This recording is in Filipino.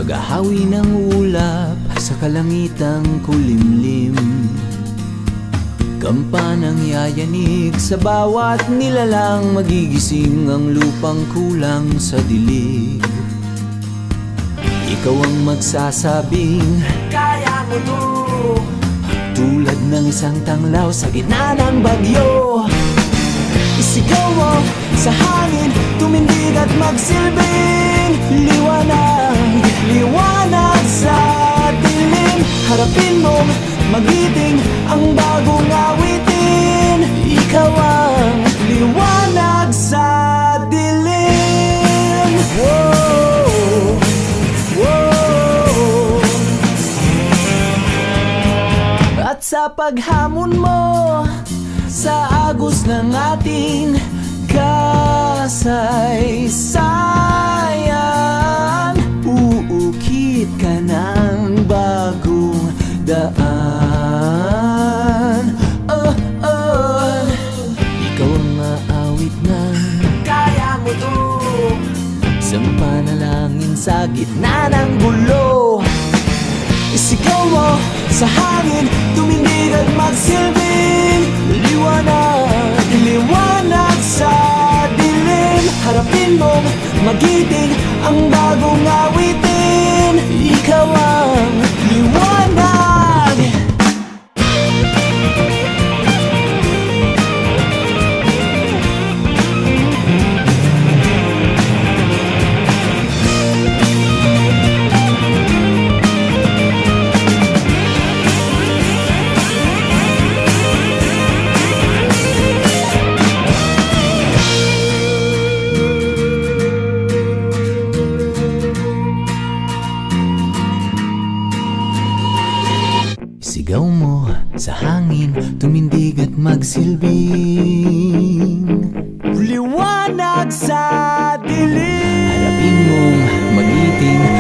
Pag-ahawi ng ulap sa kalangitang kulimlim, kampanang yayanig sa bawat nilalang, magigising ang lupang kulang sa dilig. Ikaw ang magsasabing kaya mo to, tulad ng isang tanglaw sa gitna ng bagyo. Isigaw mo sa hangin, tumindig at magsilbing liwanag, liwanag sa dilim. Harapin mong magiting ang bagong awitin, ikaw ang liwanag sa dilim. Whoa, whoa. At sa paghamon mo sa agos ng ating kasaysayan, uukit ka ng bagong daan. Ikaw ang maawit ng kaya mo to, isang panalangin sa gitna ng gulo. Isigaw mo sa hangin, tumindig at magsilbing liwanag, liwanag sa dilim. Harapin mong magiting ang bagong awitin, ikaw ang liwanag. Sigaw mo sa hangin, tumindig at magsilbing liwanag sa dilim. Harapin mong magiting